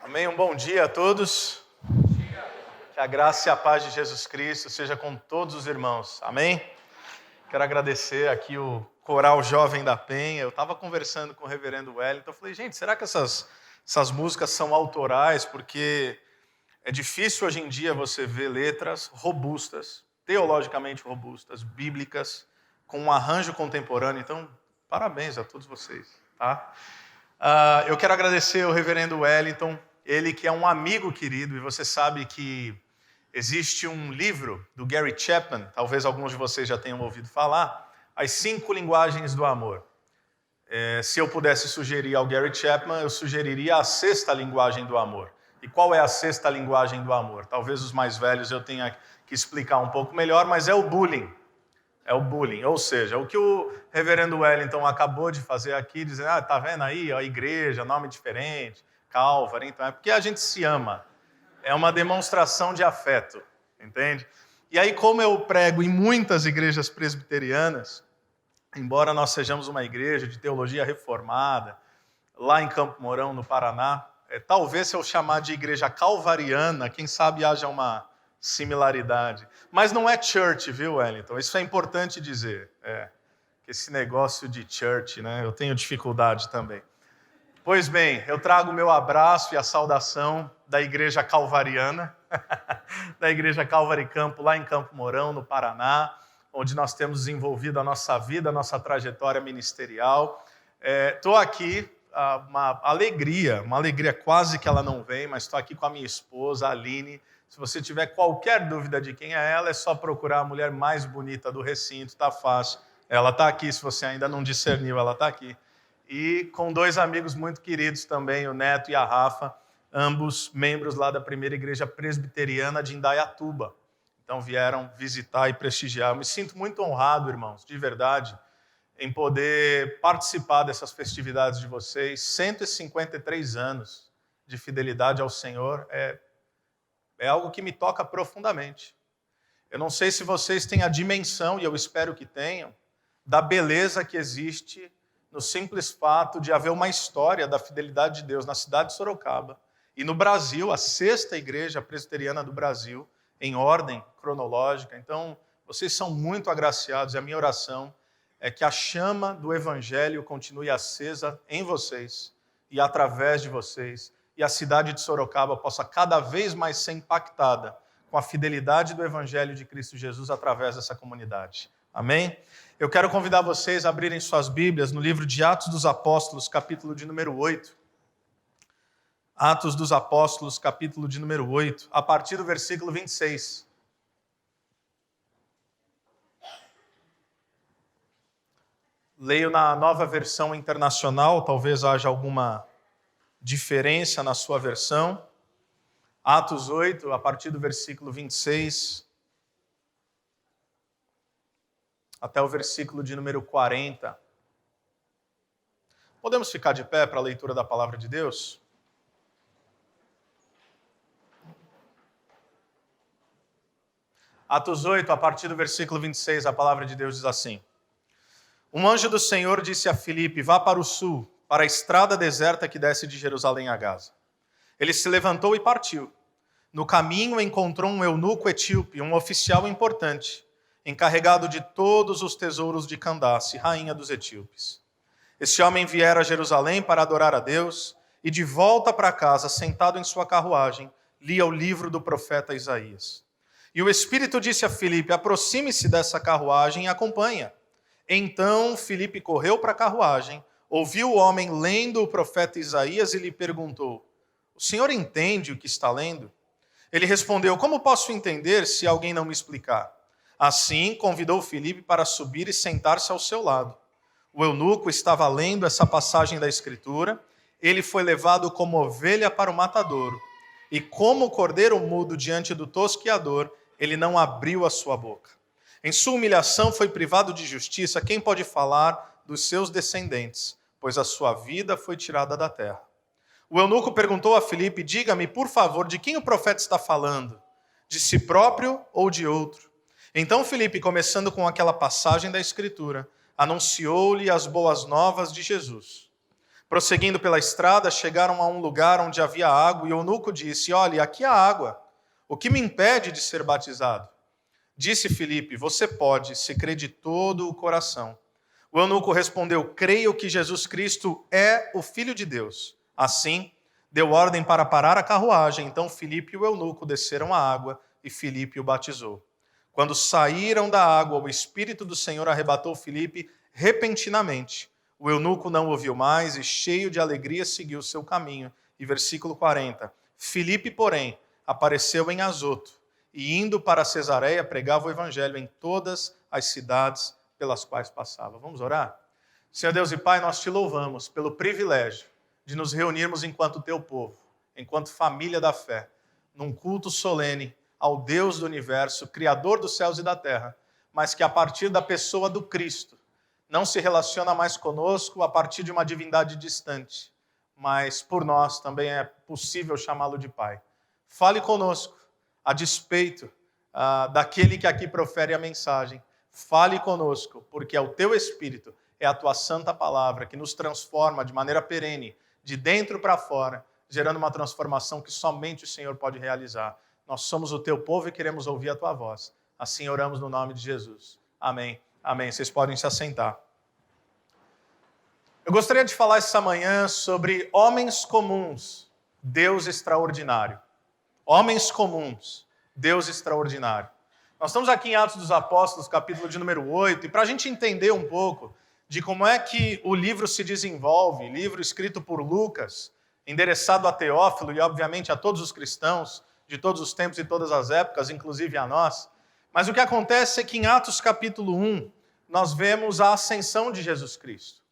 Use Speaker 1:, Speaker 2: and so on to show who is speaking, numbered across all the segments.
Speaker 1: Amém? Um bom dia a todos. Que a graça e a paz de Jesus Cristo seja com todos os irmãos. Amém? Quero agradecer aqui o Coral Jovem da Penha. Eu estava conversando com o reverendo Wellington. Eu falei, gente, será que essas músicas são autorais? Porque é difícil hoje em dia você ver letras robustas, teologicamente robustas, bíblicas, com um arranjo contemporâneo. Então, parabéns a todos vocês, tá? Eu quero agradecer ao reverendo Wellington, ele que é um amigo querido, e você sabe que existe um livro do Gary Chapman, talvez alguns de vocês já tenham ouvido falar, As 5 Linguagens do Amor. Se eu pudesse sugerir ao Gary Chapman, eu sugeriria a 6ª linguagem do amor. E qual é a 6ª linguagem do amor? Talvez os mais velhos eu tenha que explicar um pouco melhor, mas é o bullying. É o bullying, ou seja, o que o reverendo Wellington acabou de fazer aqui, dizendo, tá vendo aí, a igreja, nome diferente, Calvary, então é porque a gente se ama. É uma demonstração de afeto, entende? E aí, como eu prego em muitas igrejas presbiterianas, embora nós sejamos uma igreja de teologia reformada, lá em Campo Mourão, no Paraná, talvez se eu chamar de igreja calvariana, quem sabe haja uma similaridade. Mas não é church, viu, Wellington? Isso é importante dizer. Esse negócio de church, né? Eu tenho dificuldade também. Pois bem, eu trago o meu abraço e a saudação da igreja calvariana, da igreja Calvary Campo, lá em Campo Mourão, no Paraná, onde nós temos desenvolvido a nossa vida, a nossa trajetória ministerial. Estou aqui, uma alegria quase que ela não vem, mas estou aqui com a minha esposa, a Aline. Se você tiver qualquer dúvida de quem é ela, é só procurar a mulher mais bonita do recinto, está fácil. Ela está aqui, se você ainda não discerniu, ela está aqui. E com 2 amigos muito queridos também, o Neto e a Rafa, ambos membros lá da primeira igreja presbiteriana de Indaiatuba. Então vieram visitar e prestigiar. Eu me sinto muito honrado, irmãos, de verdade, em poder participar dessas festividades de vocês. 153 anos de fidelidade ao Senhor é algo que me toca profundamente. Eu não sei se vocês têm a dimensão, e eu espero que tenham, da beleza que existe no simples fato de haver uma história da fidelidade de Deus na cidade de Sorocaba e no Brasil, a 6ª igreja presbiteriana do Brasil, em ordem cronológica. Então, vocês são muito agraciados e a minha oração é que a chama do Evangelho continue acesa em vocês e através de vocês, e a cidade de Sorocaba possa cada vez mais ser impactada com a fidelidade do Evangelho de Cristo Jesus através dessa comunidade. Amém? Eu quero convidar vocês a abrirem suas Bíblias no livro de Atos dos Apóstolos, capítulo de número 8. Atos dos Apóstolos, capítulo de número 8, a partir do versículo 26. Leio na Nova Versão Internacional, talvez haja alguma diferença na sua versão. Atos 8, a partir do versículo 26, até o versículo de número 40. Podemos ficar de pé para a leitura da palavra de Deus? Atos 8, a partir do versículo 26, a palavra de Deus diz assim: Um anjo do Senhor disse a Filipe, vá para o sul, para a estrada deserta que desce de Jerusalém a Gaza. Ele se levantou e partiu. No caminho encontrou um eunuco etíope, um oficial importante, encarregado de todos os tesouros de Candace, rainha dos etíopes. Este homem viera a Jerusalém para adorar a Deus e de volta para casa, sentado em sua carruagem, lia o livro do profeta Isaías. E o Espírito disse a Filipe, aproxime-se dessa carruagem e acompanha. Então Filipe correu para a carruagem, ouviu o homem lendo o profeta Isaías e lhe perguntou, o senhor entende o que está lendo? Ele respondeu, como posso entender se alguém não me explicar? Assim, convidou Filipe para subir e sentar-se ao seu lado. O eunuco estava lendo essa passagem da Escritura. Ele foi levado como ovelha para o matadouro. E como cordeiro mudo diante do tosquiador, ele não abriu a sua boca. Em sua humilhação foi privado de justiça quem pode falar dos seus descendentes, pois a sua vida foi tirada da terra. O eunuco perguntou a Filipe, diga-me, por favor, de quem o profeta está falando? De si próprio ou de outro? Então Filipe, começando com aquela passagem da Escritura, anunciou-lhe as boas novas de Jesus. Prosseguindo pela estrada, chegaram a um lugar onde havia água, e o eunuco disse: olhe, aqui há água. O que me impede de ser batizado? Disse Filipe: você pode, se crê de todo o coração. O eunuco respondeu: creio que Jesus Cristo é o Filho de Deus. Assim, deu ordem para parar a carruagem. Então Filipe e o eunuco desceram à água, e Filipe o batizou. Quando saíram da água, o Espírito do Senhor arrebatou Filipe repentinamente. O eunuco não ouviu mais e, cheio de alegria, seguiu seu caminho. E versículo 40. Filipe, porém, apareceu em Azoto, e indo para Cesareia, pregava o evangelho em todas as cidades pelas quais passava. Vamos orar? Senhor Deus e Pai, nós te louvamos pelo privilégio de nos reunirmos enquanto teu povo, enquanto família da fé, num culto solene ao Deus do universo, Criador dos céus e da terra, mas que a partir da pessoa do Cristo não se relaciona mais conosco a partir de uma divindade distante, mas por nós também é possível chamá-lo de Pai. Fale conosco a despeito daquele que aqui profere a mensagem. Fale conosco, porque é o teu Espírito, é a tua santa palavra que nos transforma de maneira perene, de dentro para fora, gerando uma transformação que somente o Senhor pode realizar. Nós somos o teu povo e queremos ouvir a tua voz. Assim oramos no nome de Jesus. Amém. Amém. Vocês podem se assentar. Eu gostaria de falar essa manhã sobre homens comuns, Deus extraordinário. Homens comuns, Deus extraordinário. Nós estamos aqui em Atos dos Apóstolos, capítulo de número 8, e para a gente entender um pouco de como é que o livro se desenvolve, livro escrito por Lucas, endereçado a Teófilo e, obviamente, a todos os cristãos de todos os tempos e todas as épocas, inclusive a nós. Mas o que acontece é que em Atos capítulo 1, nós vemos a ascensão de Jesus Cristo.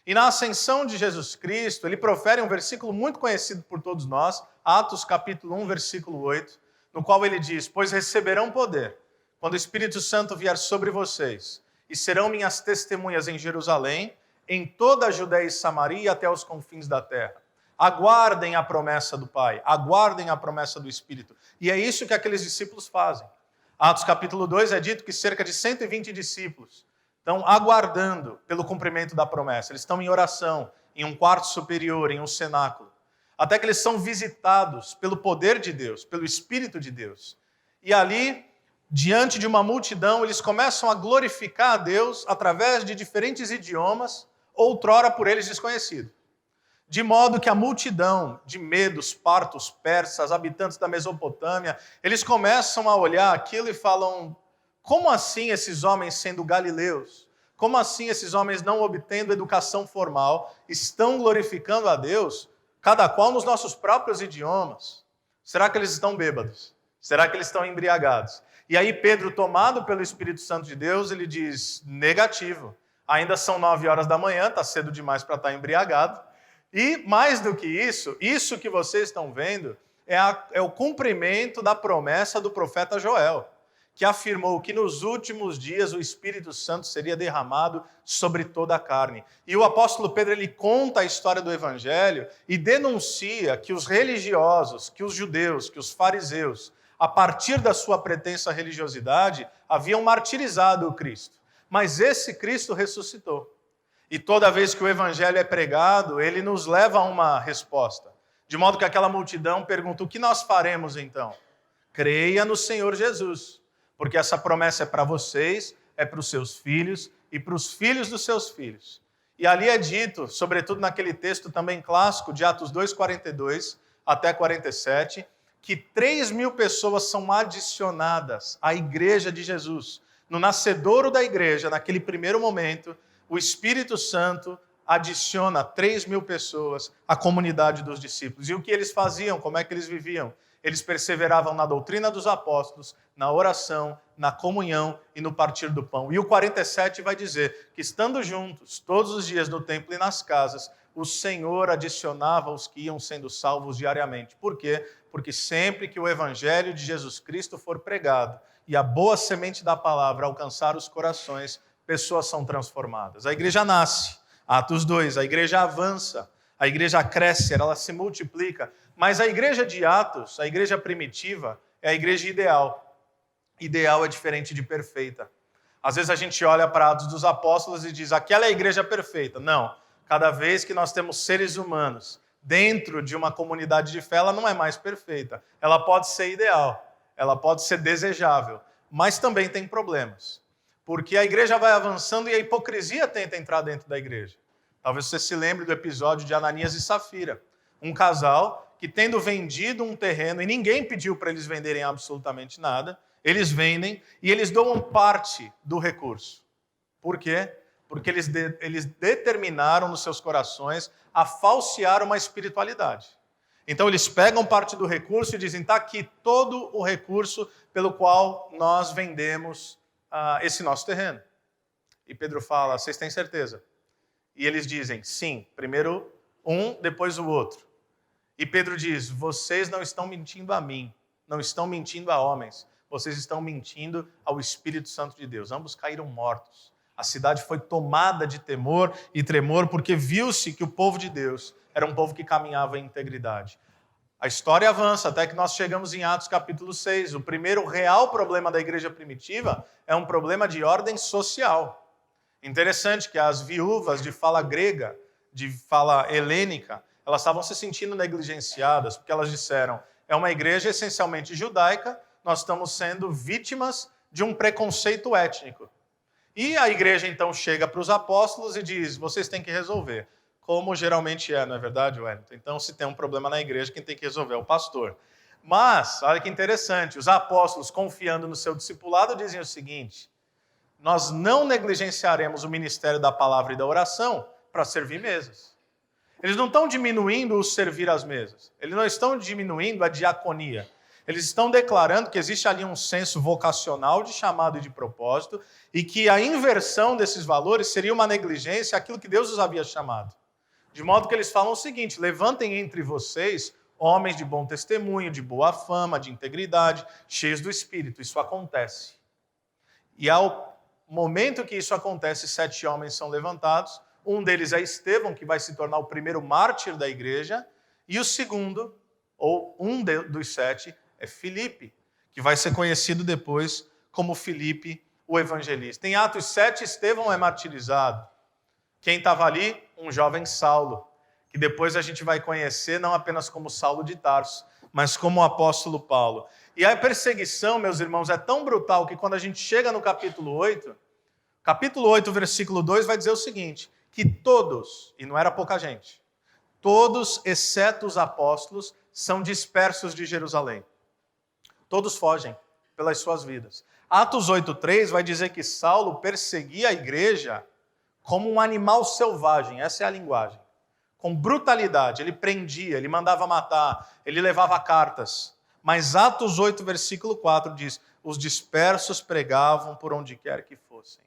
Speaker 1: E na ascensão de Jesus Cristo, ele profere um versículo muito conhecido por todos nós, Atos capítulo 1, versículo 8, no qual ele diz: pois receberão poder quando o Espírito Santo vier sobre vocês, e serão minhas testemunhas em Jerusalém, em toda a Judéia e Samaria e até os confins da terra. Aguardem a promessa do Pai, aguardem a promessa do Espírito. E é isso que aqueles discípulos fazem. Atos capítulo 2 é dito que cerca de 120 discípulos estão aguardando pelo cumprimento da promessa. Eles estão em oração, em um quarto superior, em um cenáculo. Até que eles são visitados pelo poder de Deus, pelo Espírito de Deus. E ali, diante de uma multidão, eles começam a glorificar a Deus através de diferentes idiomas, outrora por eles desconhecidos. De modo que a multidão de medos, partos, persas, habitantes da Mesopotâmia, eles começam a olhar aquilo e falam: como assim esses homens sendo galileus? Como assim esses homens não obtendo educação formal estão glorificando a Deus, cada qual nos nossos próprios idiomas? Será que eles estão bêbados? Será que eles estão embriagados? E aí Pedro, tomado pelo Espírito Santo de Deus, ele diz: negativo. Ainda são 9 horas da manhã, está cedo demais para estar embriagado. E mais do que isso que vocês estão vendo é o cumprimento da promessa do profeta Joel, que afirmou que nos últimos dias o Espírito Santo seria derramado sobre toda a carne. E o apóstolo Pedro, ele conta a história do Evangelho e denuncia que os religiosos, que os judeus, que os fariseus, a partir da sua pretensa religiosidade, haviam martirizado o Cristo. Mas esse Cristo ressuscitou. E toda vez que o Evangelho é pregado, ele nos leva a uma resposta. De modo que aquela multidão pergunta: o que nós faremos então? Creia no Senhor Jesus, porque essa promessa é para vocês, é para os seus filhos e para os filhos dos seus filhos. E ali é dito, sobretudo naquele texto também clássico de Atos 2:42 até 47, que 3.000 pessoas são adicionadas à igreja de Jesus. No nascedouro da igreja, naquele primeiro momento, o Espírito Santo adiciona 3.000 pessoas à comunidade dos discípulos. E o que eles faziam? Como é que eles viviam? Eles perseveravam na doutrina dos apóstolos, na oração, na comunhão e no partir do pão. E o 47 vai dizer que, estando juntos todos os dias no templo e nas casas, o Senhor adicionava os que iam sendo salvos diariamente. Por quê? Porque sempre que o Evangelho de Jesus Cristo for pregado e a boa semente da palavra alcançar os corações, pessoas são transformadas. A igreja nasce, Atos 2, a igreja avança, a igreja cresce, ela se multiplica, mas a igreja de Atos, a igreja primitiva, é a igreja ideal. Ideal é diferente de perfeita. Às vezes a gente olha para Atos dos Apóstolos e diz: aquela é a igreja perfeita. Não, Cada vez que nós temos seres humanos dentro de uma comunidade de fé, ela não é mais perfeita. Ela pode ser ideal, ela pode ser desejável, mas também tem problemas. Porque a igreja vai avançando e a hipocrisia tenta entrar dentro da igreja. Talvez você se lembre do episódio de Ananias e Safira. Um casal que, tendo vendido um terreno, e ninguém pediu para eles venderem absolutamente nada, eles vendem e eles doam parte do recurso. Por quê? Porque eles determinaram nos seus corações a falsear uma espiritualidade. Então eles pegam parte do recurso e dizem, está aqui todo o recurso pelo qual nós vendemos esse nosso terreno. E Pedro fala, vocês têm certeza? E eles dizem, sim, primeiro um, depois o outro. E Pedro diz, vocês não estão mentindo a mim, não estão mentindo a homens, vocês estão mentindo ao Espírito Santo de Deus. Ambos caíram mortos. A cidade foi tomada de temor e tremor, porque viu-se que o povo de Deus era um povo que caminhava em integridade. A história avança até que nós chegamos em Atos capítulo 6. O primeiro real problema da igreja primitiva é um problema de ordem social. Interessante que as viúvas de fala grega, de fala helênica, elas estavam se sentindo negligenciadas, porque elas disseram, é uma igreja essencialmente judaica, nós estamos sendo vítimas de um preconceito étnico. E a igreja então chega para os apóstolos e diz, vocês têm que resolver. Como geralmente é, não é verdade, Wellington? Então, se tem um problema na igreja, quem tem que resolver é o pastor. Mas, olha que interessante, os apóstolos, confiando no seu discipulado, dizem o seguinte, nós não negligenciaremos o ministério da palavra e da oração para servir mesas. Eles não estão diminuindo o servir às mesas. Eles não estão diminuindo a diaconia. Eles estão declarando que existe ali um senso vocacional de chamado e de propósito e que a inversão desses valores seria uma negligência àquilo que Deus os havia chamado. De modo que eles falam o seguinte, levantem entre vocês homens de bom testemunho, de boa fama, de integridade, cheios do Espírito. Isso acontece. E ao momento que isso acontece, 7 homens são levantados. Um deles é Estevão, que vai se tornar o primeiro mártir da igreja. E o segundo, ou dos 7, é Filipe, que vai ser conhecido depois como Filipe, o evangelista. Em Atos 7, Estevão é martirizado. Quem estava ali? Um jovem Saulo, que depois a gente vai conhecer não apenas como Saulo de Tarso, mas como o apóstolo Paulo. E a perseguição, meus irmãos, é tão brutal que quando a gente chega no capítulo 8, versículo 2, vai dizer o seguinte, que todos, e não era pouca gente, todos, exceto os apóstolos, são dispersos de Jerusalém. Todos fogem pelas suas vidas. Atos 8:3 vai dizer que Saulo perseguia a igreja como um animal selvagem, essa é a linguagem. Com brutalidade, ele prendia, ele mandava matar, ele levava cartas. Mas Atos 8, versículo 4 diz, os dispersos pregavam por onde quer que fossem.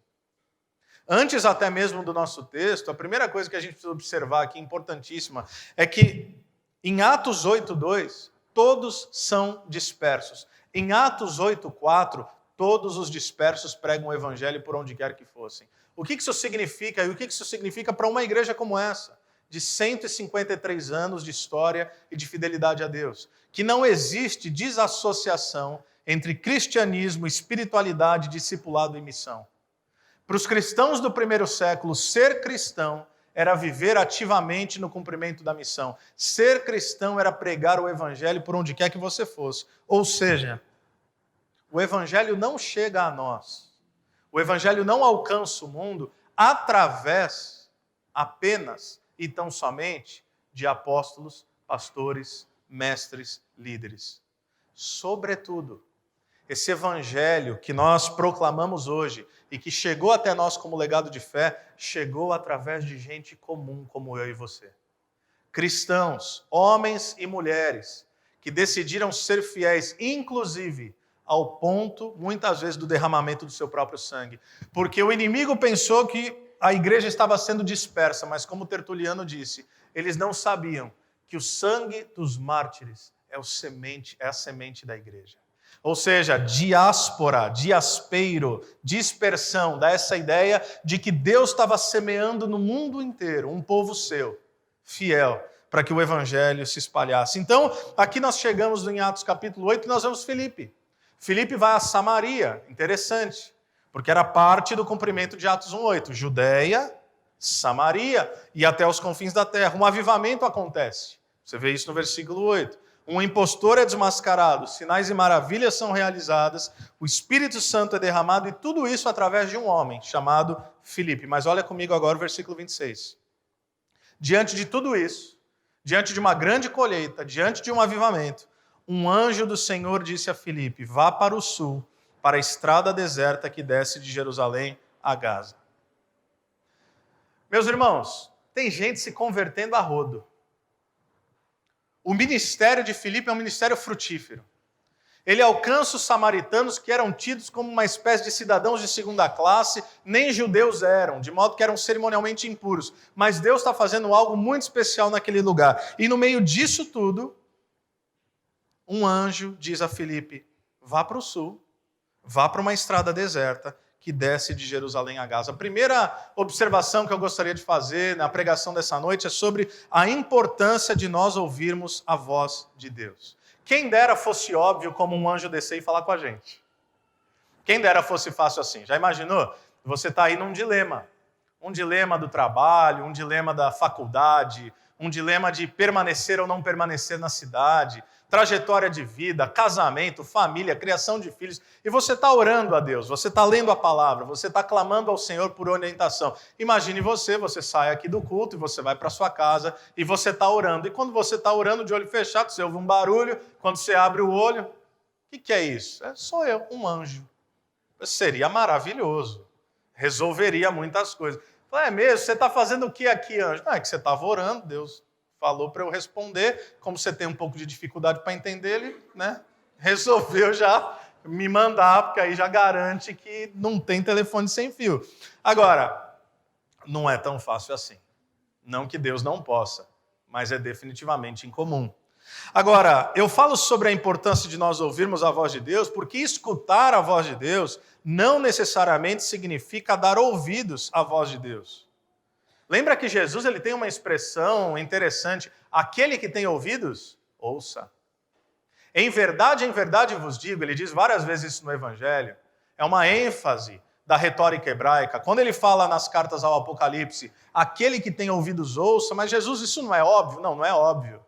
Speaker 1: Antes até mesmo do nosso texto, a primeira coisa que a gente precisa observar aqui, importantíssima, é que em Atos 8:2, todos são dispersos. Em Atos 8:4, todos os dispersos pregam o evangelho por onde quer que fossem. O que isso significa? E o que isso significa para uma igreja como essa, de 153 anos de história e de fidelidade a Deus? Que não existe desassociação entre cristianismo, espiritualidade, discipulado e missão. Para os cristãos do primeiro século, ser cristão era viver ativamente no cumprimento da missão. Ser cristão era pregar o evangelho por onde quer que você fosse. Ou seja, o evangelho não chega a nós. O evangelho não alcança o mundo através apenas e tão somente de apóstolos, pastores, mestres, líderes. Sobretudo, esse evangelho que nós proclamamos hoje e que chegou até nós como legado de fé, chegou através de gente comum como eu e você. Cristãos, homens e mulheres, que decidiram ser fiéis, inclusive ao ponto, muitas vezes, do derramamento do seu próprio sangue. Porque o inimigo pensou que a igreja estava sendo dispersa, mas como Tertuliano disse, eles não sabiam que o sangue dos mártires é a semente da igreja. Ou seja, diáspora, diaspeiro, dispersão, dá essa ideia de que Deus estava semeando no mundo inteiro um povo seu, fiel, para que o evangelho se espalhasse. Então, aqui nós chegamos em Atos capítulo 8 e nós vemos Filipe. Filipe vai a Samaria, interessante, porque era parte do cumprimento de Atos 1:8, Judeia, Samaria e até os confins da terra. Um avivamento acontece. Você vê isso no versículo 8. Um impostor é desmascarado, sinais e maravilhas são realizadas, o Espírito Santo é derramado e tudo isso através de um homem chamado Filipe. Mas olha comigo agora o versículo 26. Diante de tudo isso, diante de uma grande colheita, diante de um avivamento, um anjo do Senhor disse a Filipe: vá para o sul, para a estrada deserta que desce de Jerusalém a Gaza. Meus irmãos, tem gente se convertendo a rodo. O ministério de Filipe é um ministério frutífero. Ele alcança os samaritanos que eram tidos como uma espécie de cidadãos de segunda classe, nem judeus eram, de modo que eram cerimonialmente impuros. Mas Deus está fazendo algo muito especial naquele lugar. E no meio disso tudo, um anjo diz a Filipe: vá para o sul, vá para uma estrada deserta que desce de Jerusalém a Gaza. A primeira observação que eu gostaria de fazer na pregação dessa noite é sobre a importância de nós ouvirmos a voz de Deus. Quem dera fosse óbvio como um anjo descer e falar com a gente. Quem dera fosse fácil assim. Já imaginou? Você está aí num dilema. Um dilema do trabalho, um dilema da faculdade, um dilema de permanecer ou não permanecer na cidade, trajetória de vida, casamento, família, criação de filhos, e você está orando a Deus, você está lendo a palavra, você está clamando ao Senhor por orientação. Imagine você sai aqui do culto e você vai para sua casa e você está orando. E quando você está orando de olho fechado, você ouve um barulho, quando você abre o olho, o que é isso? Sou eu, um anjo. Seria maravilhoso, resolveria muitas coisas. É mesmo? Você está fazendo o que aqui, anjo? Não, é que você estava orando, Deus falou para eu responder. Como você tem um pouco de dificuldade para entender, ele, resolveu já me mandar, porque aí já garante que não tem telefone sem fio. Agora, não é tão fácil assim. Não que Deus não possa, mas é definitivamente incomum. Agora, eu falo sobre a importância de nós ouvirmos a voz de Deus, porque escutar a voz de Deus não necessariamente significa dar ouvidos à voz de Deus. Lembra que Jesus ele tem uma expressão interessante: aquele que tem ouvidos, ouça. Em verdade vos digo, ele diz várias vezes isso no Evangelho, é uma ênfase da retórica hebraica. Quando ele fala nas cartas ao Apocalipse, aquele que tem ouvidos, ouça, mas Jesus, isso não é óbvio? Não é óbvio.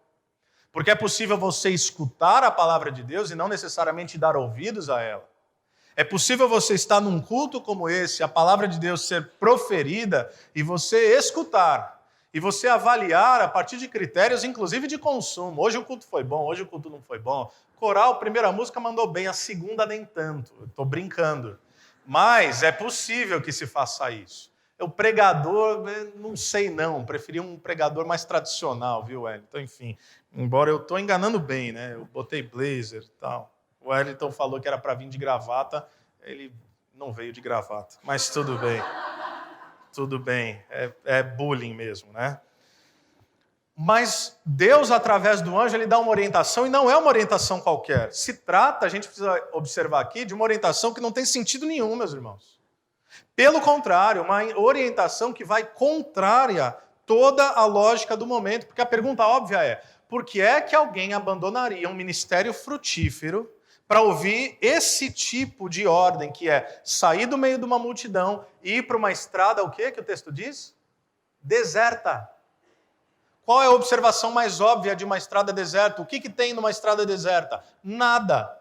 Speaker 1: Porque é possível você escutar a palavra de Deus e não necessariamente dar ouvidos a ela. É possível você estar num culto como esse, a palavra de Deus ser proferida e você escutar, e você avaliar a partir de critérios, inclusive de consumo. Hoje o culto foi bom, hoje o culto não foi bom. Coral, primeira música mandou bem, a segunda nem tanto. Estou brincando. Mas é possível que se faça isso. O pregador, não sei não, preferi um pregador mais tradicional, viu, Wellington? Enfim, embora eu estou enganando bem, Eu botei blazer e tal. O Wellington falou que era para vir de gravata, ele não veio de gravata, mas tudo bem. Tudo bem, é bullying mesmo, Mas Deus, através do anjo, ele dá uma orientação, e não é uma orientação qualquer. Se trata, a gente precisa observar aqui, de uma orientação que não tem sentido nenhum, meus irmãos. Pelo contrário, uma orientação que vai contrária toda a lógica do momento, porque a pergunta óbvia é: por que é que alguém abandonaria um ministério frutífero para ouvir esse tipo de ordem, que é sair do meio de uma multidão e ir para uma estrada, o que o texto diz? Deserta. Qual é a observação mais óbvia de uma estrada deserta? O que tem numa estrada deserta? Nada.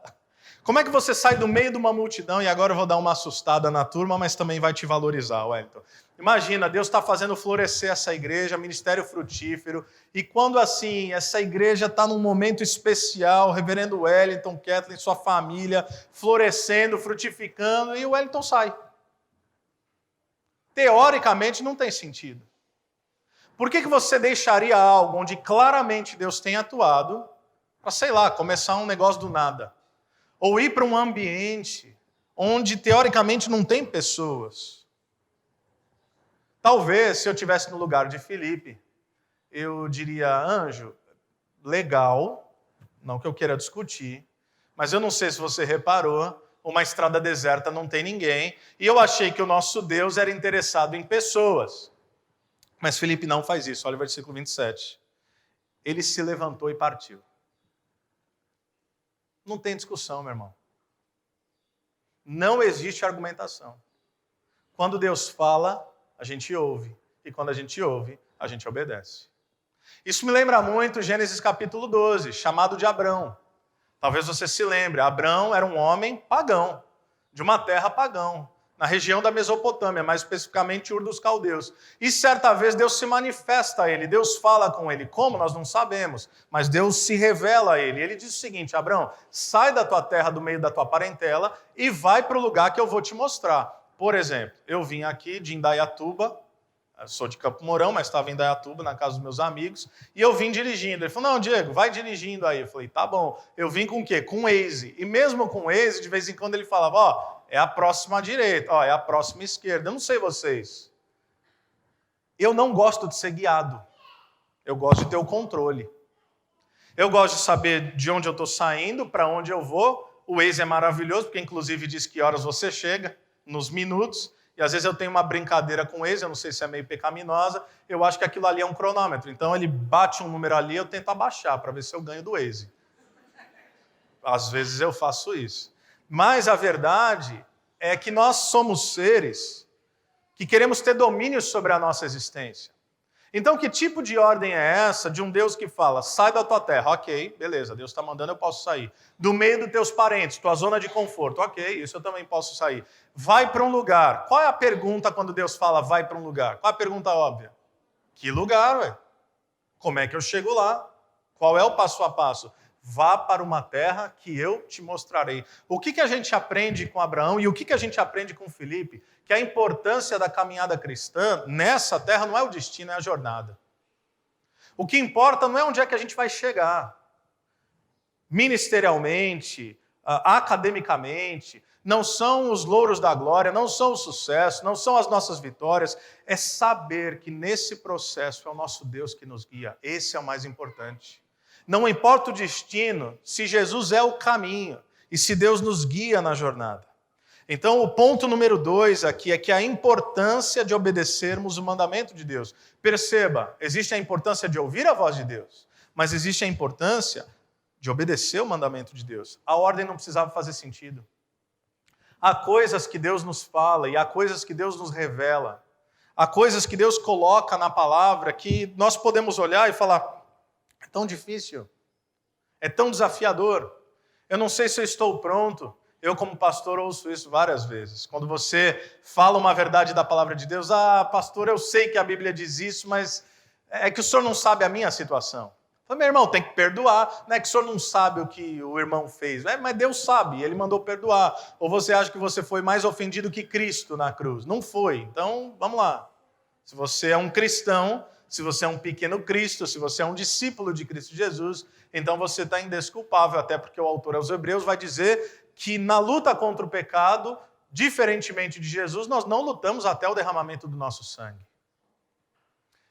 Speaker 1: Como é que você sai do meio de uma multidão, e agora eu vou dar uma assustada na turma, mas também vai te valorizar, Wellington. Imagina, Deus está fazendo florescer essa igreja, ministério frutífero, e quando assim, essa igreja está num momento especial, o reverendo Wellington, Kathleen, sua família, florescendo, frutificando, e o Wellington sai. Teoricamente não tem sentido. Por que você deixaria algo onde claramente Deus tem atuado, para, sei lá, começar um negócio do nada? Ou ir para um ambiente onde, teoricamente, não tem pessoas. Talvez, se eu estivesse no lugar de Filipe, eu diria: anjo, legal, não que eu queira discutir, mas eu não sei se você reparou, uma estrada deserta não tem ninguém, e eu achei que o nosso Deus era interessado em pessoas. Mas Filipe não faz isso, olha o versículo 27. Ele se levantou e partiu. Não tem discussão, meu irmão. Não existe argumentação. Quando Deus fala, a gente ouve. e quando a gente ouve, a gente obedece. Isso me lembra muito Gênesis capítulo 12, chamado de Abrão. Talvez você se lembre, Abrão era um homem pagão, de uma terra pagão, na região da Mesopotâmia, mais especificamente Ur dos Caldeus. E certa vez Deus se manifesta a ele, Deus fala com ele. Como? Nós não sabemos, mas Deus se revela a ele. Ele diz o seguinte: Abrão, sai da tua terra, do meio da tua parentela, e vai para o lugar que eu vou te mostrar. Por exemplo, eu vim aqui de Indaiatuba, sou de Campo Mourão, mas estava em Indaiatuba, na casa dos meus amigos, e eu vim dirigindo. Ele falou: não, Diego, vai dirigindo aí. Eu falei: tá bom. Eu vim com o quê? Com o Waze. E mesmo com o Waze, de vez em quando ele falava: ó, é a próxima à direita, ó, é a próxima à esquerda. Eu não sei vocês. Eu não gosto de ser guiado. Eu gosto de ter o controle. Eu gosto de saber de onde eu estou saindo, para onde eu vou. O Waze é maravilhoso, porque inclusive diz que horas você chega, nos minutos. E às vezes eu tenho uma brincadeira com o Waze, eu não sei se é meio pecaminosa, eu acho que aquilo ali é um cronômetro. Então ele bate um número ali, eu tento abaixar para ver se eu ganho do Waze. Às vezes eu faço isso. Mas a verdade é que nós somos seres que queremos ter domínio sobre a nossa existência. Então, que tipo de ordem é essa de um Deus que fala: sai da tua terra? Ok, beleza, Deus está mandando, eu posso sair. Do meio dos teus parentes, tua zona de conforto? Ok, isso eu também posso sair. Vai para um lugar. Qual é a pergunta quando Deus fala vai para um lugar? Qual é a pergunta óbvia? Que lugar, ué? Como é que eu chego lá? Qual é o passo a passo? Vá para uma terra que eu te mostrarei. O que a gente aprende com Abraão e o que a gente aprende com Filipe? Que a importância da caminhada cristã nessa terra não é o destino, é a jornada. O que importa não é onde é que a gente vai chegar. Ministerialmente, academicamente, não são os louros da glória, não são o sucesso, não são as nossas vitórias. É saber que nesse processo é o nosso Deus que nos guia. Esse é o mais importante. Não importa o destino, se Jesus é o caminho e se Deus nos guia na jornada. Então, o ponto número 2 aqui é que a importância de obedecermos o mandamento de Deus. Perceba, existe a importância de ouvir a voz de Deus, mas existe a importância de obedecer o mandamento de Deus. A ordem não precisava fazer sentido. Há coisas que Deus nos fala e há coisas que Deus nos revela. Há coisas que Deus coloca na palavra que nós podemos olhar e falar: é tão difícil, é tão desafiador, eu não sei se eu estou pronto. Eu, como pastor, ouço isso várias vezes. Quando você fala uma verdade da palavra de Deus: ah, pastor, eu sei que a Bíblia diz isso, mas é que o senhor não sabe a minha situação. Eu falo: meu irmão, tem que perdoar. Não é que o senhor não sabe o que o irmão fez. Mas Deus sabe, ele mandou perdoar. Ou você acha que você foi mais ofendido que Cristo na cruz? Não foi. Então, vamos lá. Se você é um cristão, se você é um pequeno Cristo, se você é um discípulo de Cristo Jesus, então você está indesculpável, até porque o autor aos Hebreus vai dizer que na luta contra o pecado, diferentemente de Jesus, nós não lutamos até o derramamento do nosso sangue.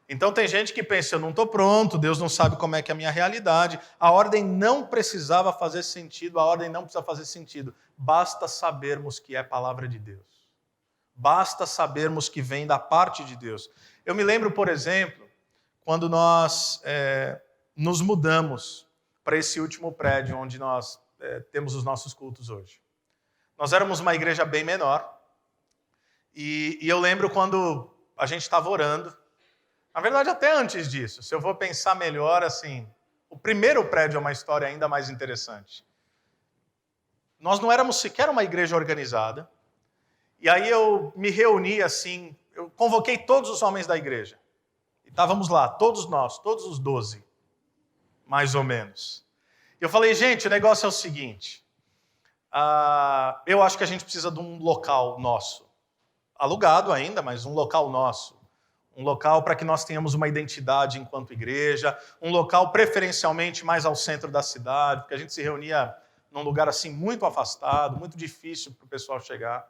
Speaker 1: Então tem gente que pensa: eu não estou pronto, Deus não sabe como é que é a minha realidade. A ordem não precisava fazer sentido, a ordem não precisa fazer sentido. Basta sabermos que é palavra de Deus. Basta sabermos que vem da parte de Deus. Eu me lembro, por exemplo, quando nós nos mudamos para esse último prédio onde nós temos os nossos cultos hoje. Nós éramos uma igreja bem menor, e eu lembro quando a gente estava orando, na verdade até antes disso, se eu vou pensar melhor, assim, o primeiro prédio é uma história ainda mais interessante. Nós não éramos sequer uma igreja organizada, e aí eu me reuni assim, eu convoquei todos os homens da igreja, e estávamos lá, todos nós, todos os 12, mais ou menos. Eu falei: gente, o negócio é o seguinte, eu acho que a gente precisa de um local nosso, alugado ainda, mas um local nosso, um local para que nós tenhamos uma identidade enquanto igreja, um local preferencialmente mais ao centro da cidade, porque a gente se reunia num lugar assim muito afastado, muito difícil para o pessoal chegar.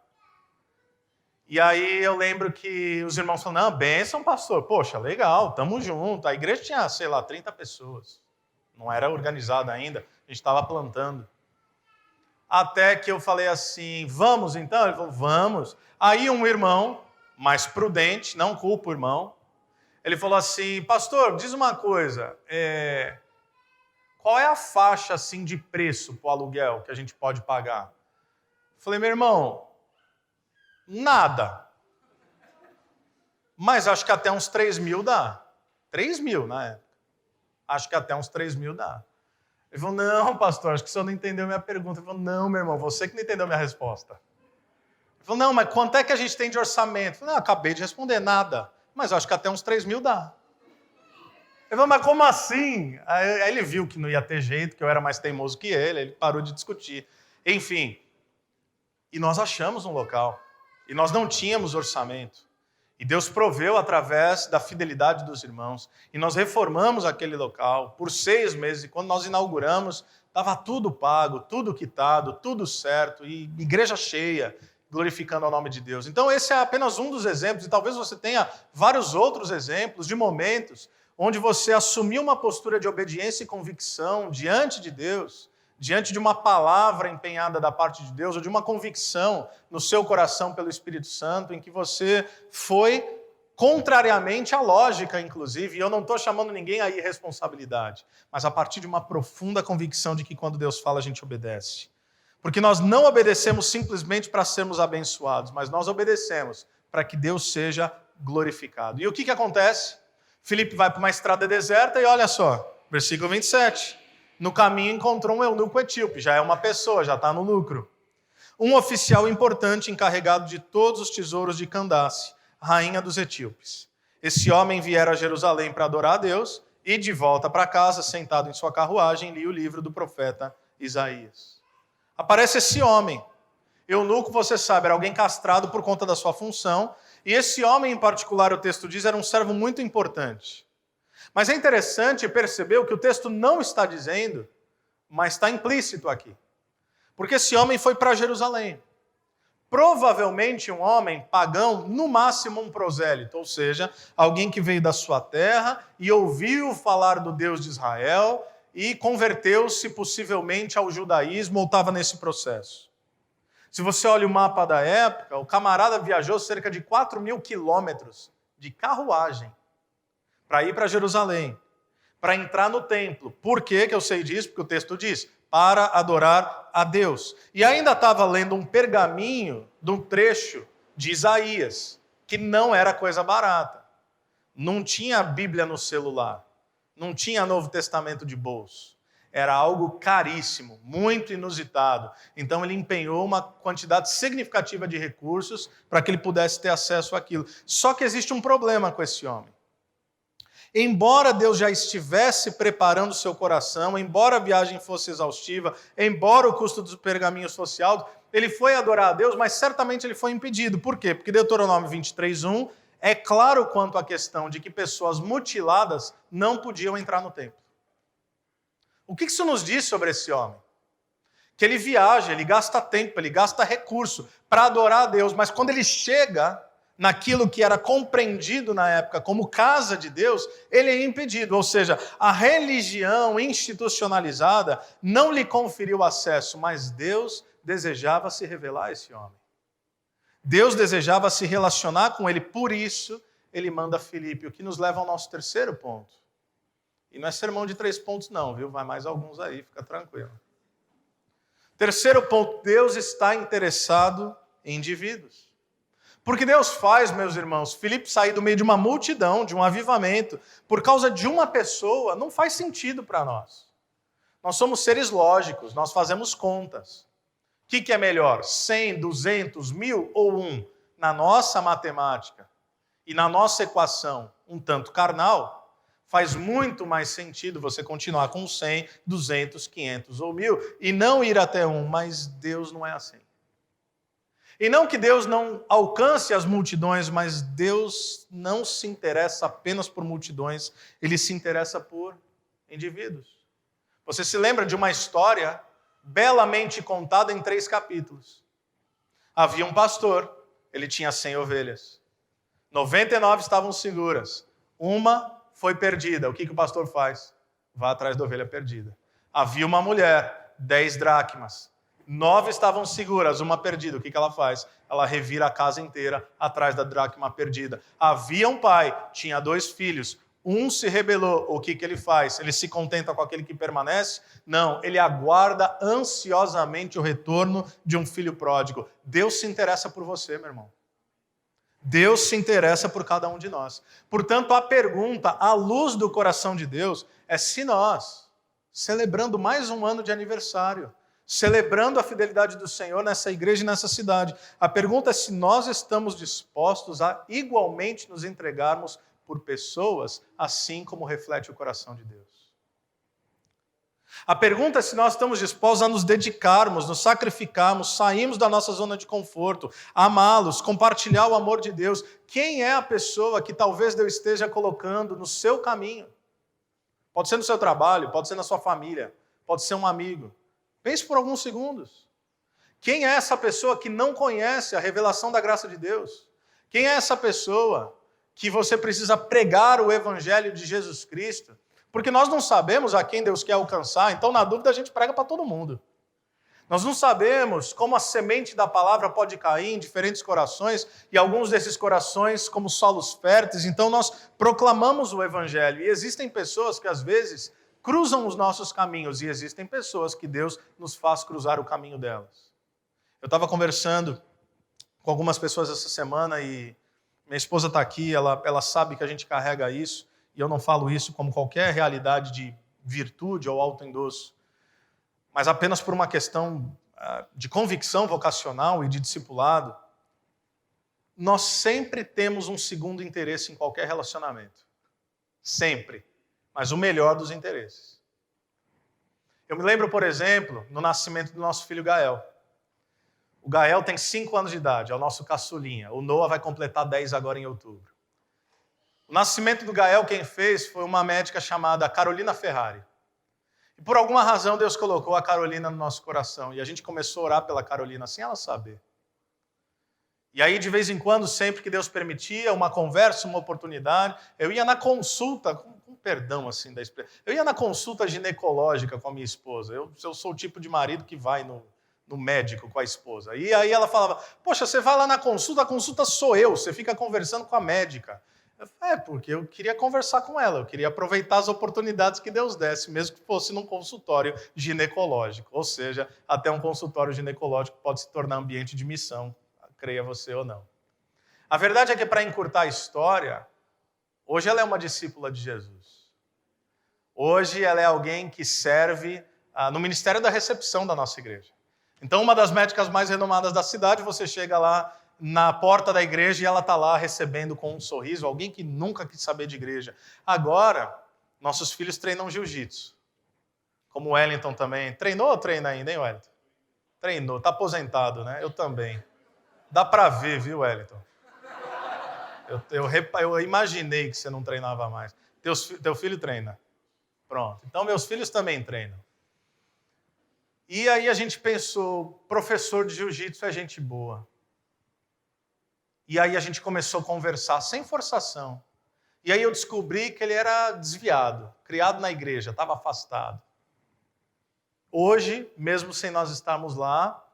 Speaker 1: E aí eu lembro que os irmãos falaram: não, bênção, pastor, poxa, legal, estamos juntos. A igreja tinha, 30 pessoas. Não era organizada ainda, a gente estava plantando. Até que eu falei assim: vamos então? Ele falou: vamos. Aí um irmão, mais prudente, não culpa o irmão, ele falou assim: pastor, diz uma coisa, qual é a faixa assim, de preço para o aluguel que a gente pode pagar? Eu falei: meu irmão, nada. Mas acho que até uns 3 mil dá. 3 mil na época. Acho que até uns 3 mil dá. Ele falou, não, pastor, acho que o senhor não entendeu minha pergunta. Ele falou, não, meu irmão, você que não entendeu minha resposta. Ele falou, não, mas quanto é que a gente tem de orçamento? Eu falei, não, acabei de responder, nada. Mas acho que até uns 3 mil dá. Ele falou, mas como assim? Aí ele viu que não ia ter jeito, que eu era mais teimoso que ele parou de discutir. Enfim, e nós achamos um local. E nós não tínhamos orçamento. E Deus proveu através da fidelidade dos irmãos. E nós reformamos aquele local por 6 meses. E quando nós inauguramos, estava tudo pago, tudo quitado, tudo certo. E igreja cheia, glorificando o nome de Deus. Então esse é apenas um dos exemplos. E talvez você tenha vários outros exemplos de momentos onde você assumiu uma postura de obediência e convicção diante de Deus, diante de uma palavra empenhada da parte de Deus, ou de uma convicção no seu coração pelo Espírito Santo, em que você foi contrariamente à lógica, inclusive, e eu não estou chamando ninguém a irresponsabilidade, mas a partir de uma profunda convicção de que quando Deus fala, a gente obedece. Porque nós não obedecemos simplesmente para sermos abençoados, mas nós obedecemos para que Deus seja glorificado. E o que acontece? Filipe vai para uma estrada deserta e olha só, versículo 27. No caminho encontrou um eunuco etíope, já é uma pessoa, já está no lucro. Um oficial importante encarregado de todos os tesouros de Candace, rainha dos etíopes. Esse homem viera a Jerusalém para adorar a Deus e de volta para casa, sentado em sua carruagem, lia o livro do profeta Isaías. Aparece esse homem. Eunuco, você sabe, era alguém castrado por conta da sua função, e esse homem em particular, o texto diz, era um servo muito importante. Mas é interessante perceber o que o texto não está dizendo, mas está implícito aqui. Porque esse homem foi para Jerusalém. Provavelmente um homem pagão, no máximo um prosélito, ou seja, alguém que veio da sua terra e ouviu falar do Deus de Israel e converteu-se possivelmente ao judaísmo ou estava nesse processo. Se você olha o mapa da época, o camarada viajou cerca de 4 mil quilômetros de carruagem para ir para Jerusalém, para entrar no templo. Por que eu sei disso? Porque o texto diz, para adorar a Deus. E ainda estava lendo um pergaminho de um trecho de Isaías, que não era coisa barata. Não tinha a Bíblia no celular, não tinha Novo Testamento de bolso. Era algo caríssimo, muito inusitado. Então ele empenhou uma quantidade significativa de recursos para que ele pudesse ter acesso àquilo. Só que existe um problema com esse homem. Embora Deus já estivesse preparando o seu coração, embora a viagem fosse exaustiva, embora o custo dos pergaminhos fosse alto, ele foi adorar a Deus, mas certamente ele foi impedido. Por quê? Porque Deuteronômio 23:1 é claro quanto à questão de que pessoas mutiladas não podiam entrar no templo. O que isso nos diz sobre esse homem? Que ele viaja, ele gasta tempo, ele gasta recurso para adorar a Deus, mas quando ele chega naquilo que era compreendido na época como casa de Deus, ele é impedido. Ou seja, a religião institucionalizada não lhe conferiu acesso, mas Deus desejava se revelar a esse homem. Deus desejava se relacionar com ele, por isso ele manda Filipe, o que nos leva ao nosso terceiro ponto. E não é sermão de 3 pontos não, viu? Vai mais alguns aí, fica tranquilo. Terceiro ponto, Deus está interessado em indivíduos. Porque Deus faz, meus irmãos, Filipe sair do meio de uma multidão, de um avivamento, por causa de uma pessoa, não faz sentido para nós. Nós somos seres lógicos, nós fazemos contas. O que é melhor, 100, 200, 1000 ou 1? Na nossa matemática e na nossa equação, um tanto carnal, faz muito mais sentido você continuar com 100, 200, 500 ou 1000 e não ir até 1, mas Deus não é assim. E não que Deus não alcance as multidões, mas Deus não se interessa apenas por multidões, Ele se interessa por indivíduos. Você se lembra de uma história belamente contada em 3 capítulos. Havia um pastor, ele tinha 100 ovelhas. 99 estavam seguras. Uma foi perdida. O que o pastor faz? Vá atrás da ovelha perdida. Havia uma mulher, 10 dracmas. 9 estavam seguras, uma perdida. O que ela faz? Ela revira a casa inteira atrás da dracma perdida. Havia um pai, tinha 2 filhos. Um se rebelou. O que ele faz? Ele se contenta com aquele que permanece? Não, ele aguarda ansiosamente o retorno de um filho pródigo. Deus se interessa por você, meu irmão. Deus se interessa por cada um de nós. Portanto, a pergunta, à luz do coração de Deus, é se nós, celebrando mais um ano de aniversário, celebrando a fidelidade do Senhor nessa igreja e nessa cidade, a pergunta é se nós estamos dispostos a igualmente nos entregarmos por pessoas, assim como reflete o coração de Deus. A pergunta é se nós estamos dispostos a nos dedicarmos, nos sacrificarmos, sairmos da nossa zona de conforto, amá-los, compartilhar o amor de Deus. Quem é a pessoa que talvez Deus esteja colocando no seu caminho? Pode ser no seu trabalho, pode ser na sua família, pode ser um amigo. Pense por alguns segundos. Quem é essa pessoa que não conhece a revelação da graça de Deus? Quem é essa pessoa que você precisa pregar o evangelho de Jesus Cristo? Porque nós não sabemos a quem Deus quer alcançar, então na dúvida a gente prega para todo mundo. Nós não sabemos como a semente da palavra pode cair em diferentes corações, e alguns desses corações como solos férteis, então nós proclamamos o evangelho. E existem pessoas que às vezes cruzam os nossos caminhos, e existem pessoas que Deus nos faz cruzar o caminho delas. Eu estava conversando com algumas pessoas essa semana, e minha esposa está aqui, ela sabe que a gente carrega isso, e eu não falo isso como qualquer realidade de virtude ou autoendosso, mas apenas por uma questão de convicção vocacional e de discipulado. Nós sempre temos um segundo interesse em qualquer relacionamento. Sempre. Mas o melhor dos interesses. Eu me lembro, por exemplo, no nascimento do nosso filho Gael. O Gael tem 5 anos de idade, é o nosso caçulinha. O Noah vai completar 10 agora em outubro. O nascimento do Gael, quem fez foi uma médica chamada Carolina Ferrari. E por alguma razão Deus colocou a Carolina no nosso coração. E a gente começou a orar pela Carolina sem ela saber. E aí, de vez em quando, sempre que Deus permitia, uma conversa, uma oportunidade, eu ia na consulta, com perdão assim da expressão, eu ia na consulta ginecológica com a minha esposa. Eu sou o tipo de marido que vai no médico com a esposa. E aí ela falava, poxa, você vai lá na consulta, a consulta sou eu, você fica conversando com a médica. Porque eu queria conversar com ela, eu queria aproveitar as oportunidades que Deus desse, mesmo que fosse num consultório ginecológico. Ou seja, até um consultório ginecológico pode se tornar ambiente de missão, creia você ou não. A verdade é que, para encurtar a história, hoje ela é uma discípula de Jesus. Hoje ela é alguém que serve no Ministério da Recepção da nossa igreja. Então, uma das médicas mais renomadas da cidade, você chega lá na porta da igreja e ela está lá recebendo com um sorriso, alguém que nunca quis saber de igreja. Agora, nossos filhos treinam jiu-jitsu. Como o Wellington também. Treinou ou treina ainda, hein, Wellington? Treinou, está aposentado, né? Eu também. Dá para ver, viu, Wellington? Eu imaginei que você não treinava mais. Teu filho treina. Pronto. Então, meus filhos também treinam. E aí a gente pensou, professor de jiu-jitsu é gente boa. E aí a gente começou a conversar sem forçação. E aí eu descobri que ele era desviado, criado na igreja, estava afastado. Hoje, mesmo sem nós estarmos lá,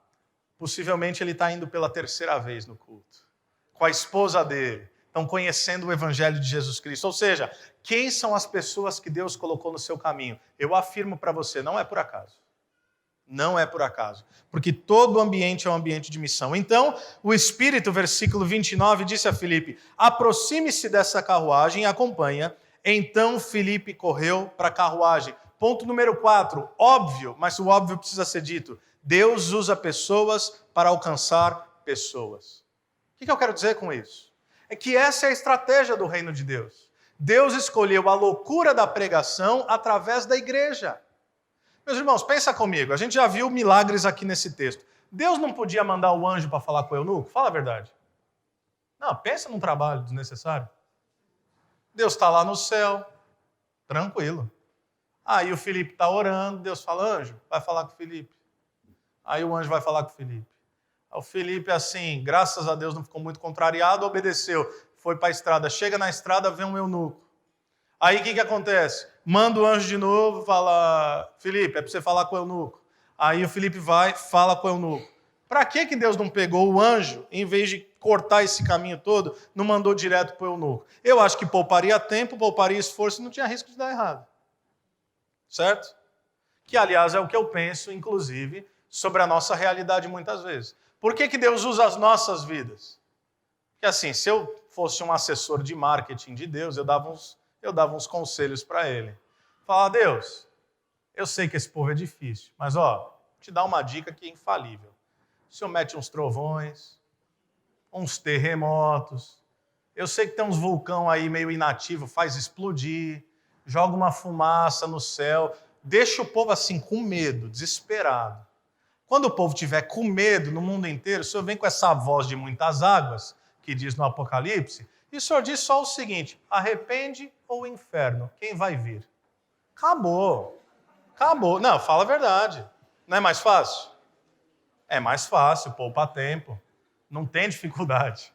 Speaker 1: possivelmente ele está indo pela 3ª vez no culto. Com a esposa dele. Estão conhecendo o evangelho de Jesus Cristo. Ou seja, quem são as pessoas que Deus colocou no seu caminho? Eu afirmo para você, não é por acaso. Não é por acaso, porque todo ambiente é um ambiente de missão. Então, o Espírito, versículo 29, disse a Filipe, aproxime-se dessa carruagem e acompanha. Então, Filipe correu para a carruagem. Ponto número 4, óbvio, mas o óbvio precisa ser dito. Deus usa pessoas para alcançar pessoas. O que eu quero dizer com isso? É que essa é a estratégia do reino de Deus. Deus escolheu a loucura da pregação através da igreja. Meus irmãos, pensa comigo, a gente já viu milagres aqui nesse texto. Deus não podia mandar o anjo para falar com o eunuco? Fala a verdade. Não, pensa num trabalho desnecessário. Deus está lá no céu, tranquilo. Aí o Filipe está orando, Deus fala, anjo, vai falar com o Filipe. Aí o anjo vai falar com o Filipe. Aí o Filipe, assim, graças a Deus, não ficou muito contrariado, obedeceu. Foi para a estrada, chega na estrada, vê um eunuco. Aí o que acontece? Manda o anjo de novo, fala, Filipe, é para você falar com o eunuco. Aí o Filipe vai, fala com o eunuco. Para que Deus não pegou o anjo, em vez de cortar esse caminho todo, não mandou direto para o eunuco? Eu acho que pouparia tempo, pouparia esforço e não tinha risco de dar errado. Certo? Que, aliás, é o que eu penso, inclusive, sobre a nossa realidade muitas vezes. Por que Deus usa as nossas vidas? Que assim, se eu fosse um assessor de marketing de Deus, eu dava uns conselhos para ele. Falava, Deus, eu sei que esse povo é difícil, mas te dá uma dica que é infalível. O Senhor mete uns trovões, uns terremotos. Eu sei que tem uns vulcão aí meio inativo, faz explodir, joga uma fumaça no céu, deixa o povo assim com medo, desesperado. Quando o povo tiver com medo no mundo inteiro, o Senhor vem com essa voz de muitas águas, que diz no Apocalipse, e o Senhor diz só o seguinte, arrepende ou inferno, quem vai vir? Acabou. Acabou. Não, fala a verdade. Não é mais fácil? É mais fácil, poupa tempo. Não tem dificuldade.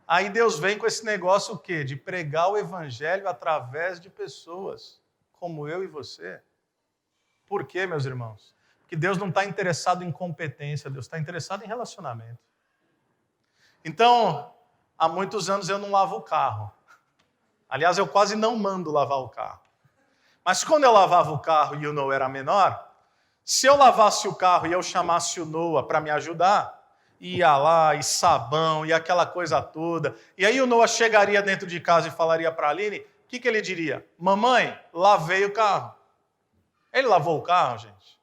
Speaker 1: Aí Deus vem com esse negócio o quê? De pregar o evangelho através de pessoas, como eu e você. Por quê, meus irmãos? Porque Deus não está interessado em competência, Deus está interessado em relacionamento. Então, há muitos anos eu não lavo o carro. Aliás, eu quase não mando lavar o carro. Mas quando eu lavava o carro e o Noah era menor, se eu lavasse o carro e eu chamasse o Noah para me ajudar, ia lá, e sabão, e aquela coisa toda. E aí o Noah chegaria dentro de casa e falaria para a Aline, o que ele diria? Mamãe, lavei o carro. Ele lavou o carro, gente?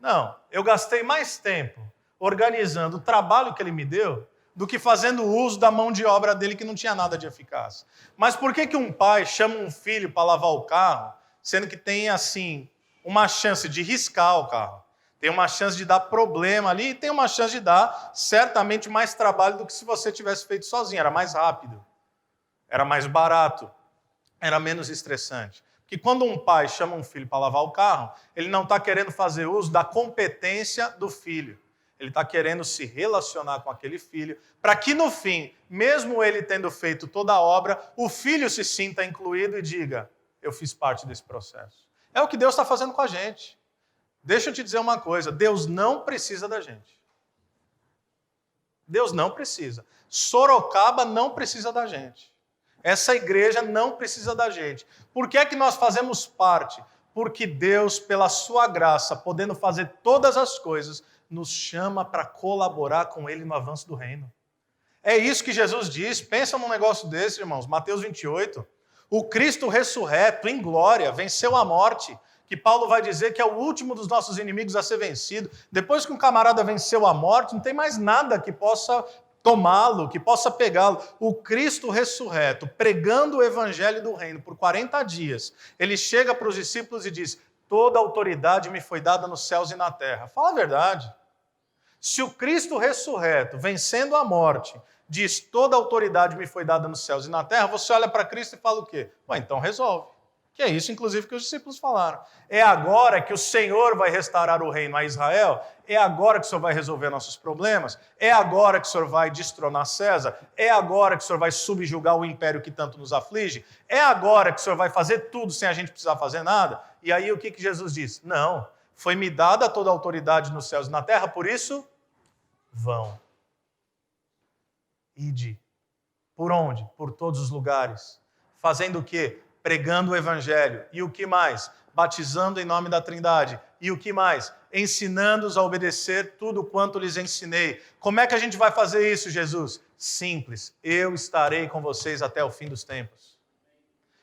Speaker 1: Não, eu gastei mais tempo organizando o trabalho que ele me deu do que fazendo uso da mão de obra dele que não tinha nada de eficaz. Mas por que um pai chama um filho para lavar o carro, sendo que tem, assim, uma chance de riscar o carro? Tem uma chance de dar problema ali e tem uma chance de dar, certamente, mais trabalho do que se você tivesse feito sozinho. Era mais rápido, era mais barato, era menos estressante. Porque quando um pai chama um filho para lavar o carro, ele não está querendo fazer uso da competência do filho. Ele está querendo se relacionar com aquele filho, para que no fim, mesmo ele tendo feito toda a obra, o filho se sinta incluído e diga, eu fiz parte desse processo. É o que Deus está fazendo com a gente. Deixa eu te dizer uma coisa, Deus não precisa da gente. Deus não precisa. Sorocaba não precisa da gente. Essa igreja não precisa da gente. Por que é que nós fazemos parte? Porque Deus, pela sua graça, podendo fazer todas as coisas, nos chama para colaborar com Ele no avanço do reino. É isso que Jesus diz. Pensa num negócio desse, irmãos. Mateus 28. O Cristo ressurreto, em glória, venceu a morte, que Paulo vai dizer que é o último dos nossos inimigos a ser vencido. Depois que um camarada venceu a morte, não tem mais nada que possa tomá-lo, que possa pegá-lo. O Cristo ressurreto, pregando o evangelho do reino por 40 dias, ele chega para os discípulos e diz, toda autoridade me foi dada nos céus e na terra. Fala a verdade. Se o Cristo ressurreto, vencendo a morte, diz, toda autoridade me foi dada nos céus e na terra, você olha para Cristo e fala o quê? Então resolve. Que é isso, inclusive, que os discípulos falaram. É agora que o Senhor vai restaurar o reino a Israel? É agora que o Senhor vai resolver nossos problemas? É agora que o Senhor vai destronar César? É agora que o Senhor vai subjugar o império que tanto nos aflige? É agora que o Senhor vai fazer tudo sem a gente precisar fazer nada? E aí o que Jesus diz? Não, foi-me dada toda a autoridade nos céus e na terra, por isso, vão. Ide. Por onde? Por todos os lugares. Fazendo o quê? Pregando o evangelho. E o que mais? Batizando em nome da Trindade. E o que mais? Ensinando-os a obedecer tudo quanto lhes ensinei. Como é que a gente vai fazer isso, Jesus? Simples. Eu estarei com vocês até o fim dos tempos.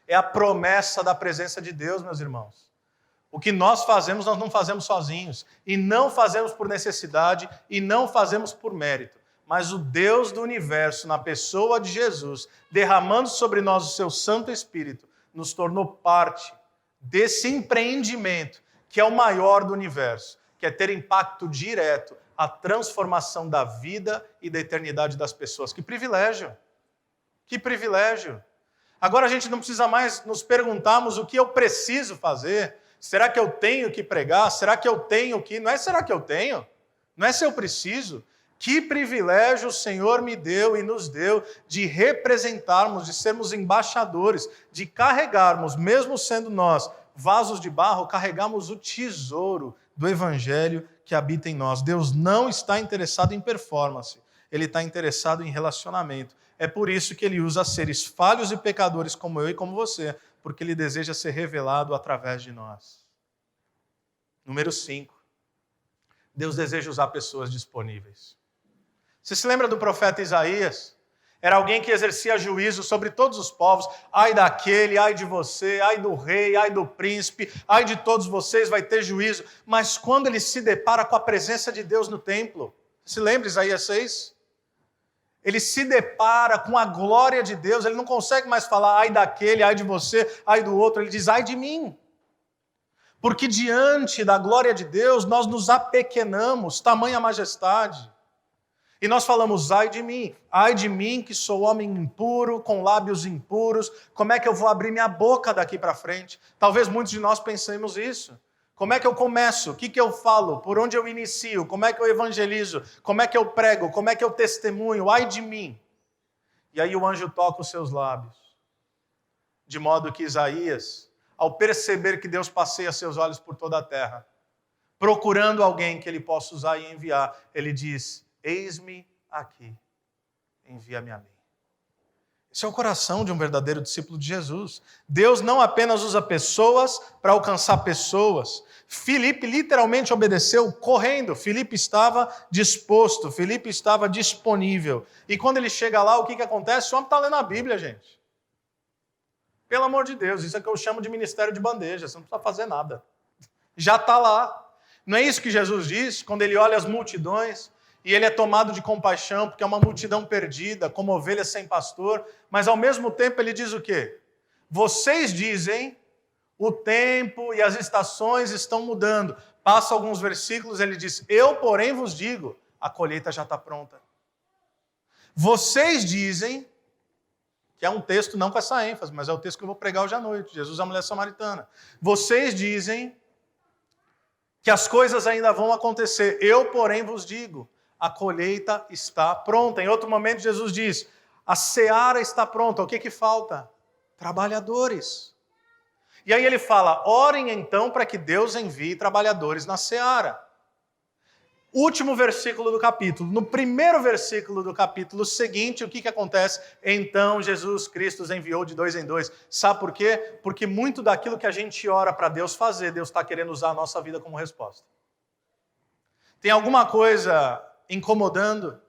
Speaker 1: É a promessa da presença de Deus, meus irmãos. O que nós fazemos, nós não fazemos sozinhos. E não fazemos por necessidade e não fazemos por mérito. Mas o Deus do universo, na pessoa de Jesus, derramando sobre nós o seu Santo Espírito, nos tornou parte desse empreendimento, que é o maior do universo, que é ter impacto direto, a transformação da vida e da eternidade das pessoas. Que privilégio! Que privilégio! Agora a gente não precisa mais nos perguntarmos o que eu preciso fazer. Será que eu tenho que pregar? Será que eu tenho que... Não é será que eu tenho? Não é se eu preciso. Que privilégio o Senhor me deu e nos deu de representarmos, de sermos embaixadores, de carregarmos, mesmo sendo nós vasos de barro, carregarmos o tesouro do Evangelho que habita em nós. Deus não está interessado em performance, Ele está interessado em relacionamento. É por isso que Ele usa seres falhos e pecadores como eu e como você, porque Ele deseja ser revelado através de nós. Número 5. Deus deseja usar pessoas disponíveis. Você se lembra do profeta Isaías? Era alguém que exercia juízo sobre todos os povos. Ai daquele, ai de você, ai do rei, ai do príncipe, ai de todos vocês, vai ter juízo. Mas quando ele se depara com a presença de Deus no templo, se lembra Isaías 6? Ele se depara com a glória de Deus, ele não consegue mais falar ai daquele, ai de você, ai do outro, ele diz ai de mim. Porque diante da glória de Deus, nós nos apequenamos, tamanha majestade. E nós falamos, ai de mim que sou homem impuro, com lábios impuros, como é que eu vou abrir minha boca daqui para frente? Talvez muitos de nós pensemos isso. Como é que eu começo? O que eu falo? Por onde eu inicio? Como é que eu evangelizo? Como é que eu prego? Como é que eu testemunho? Ai de mim! E aí o anjo toca os seus lábios. De modo que Isaías, ao perceber que Deus passeia seus olhos por toda a terra, procurando alguém que ele possa usar e enviar, ele diz, eis-me aqui, envia-me a mim. Esse é o coração de um verdadeiro discípulo de Jesus. Deus não apenas usa pessoas para alcançar pessoas. Filipe literalmente obedeceu correndo. Filipe estava disposto, Filipe estava disponível. E quando ele chega lá, o que acontece? O homem está lendo a Bíblia, gente. Pelo amor de Deus, isso é que eu chamo de ministério de bandeja, você não precisa fazer nada. Já está lá. Não é isso que Jesus diz quando ele olha as multidões? E ele é tomado de compaixão, porque é uma multidão perdida, como ovelhas sem pastor, mas ao mesmo tempo ele diz o quê? Vocês dizem, o tempo e as estações estão mudando. Passa alguns versículos, ele diz, eu porém vos digo, a colheita já está pronta. Vocês dizem, que é um texto não com essa ênfase, mas é o texto que eu vou pregar hoje à noite, Jesus é a mulher samaritana. Vocês dizem que as coisas ainda vão acontecer, eu porém vos digo, a colheita está pronta. Em outro momento, Jesus diz, a seara está pronta. O que falta? Trabalhadores. E aí ele fala, orem então para que Deus envie trabalhadores na seara. Último versículo do capítulo. No primeiro versículo do capítulo seguinte, o que acontece? Então Jesus Cristo os enviou de 2 em 2. Sabe por quê? Porque muito daquilo que a gente ora para Deus fazer, Deus está querendo usar a nossa vida como resposta. Tem alguma coisa incomodando,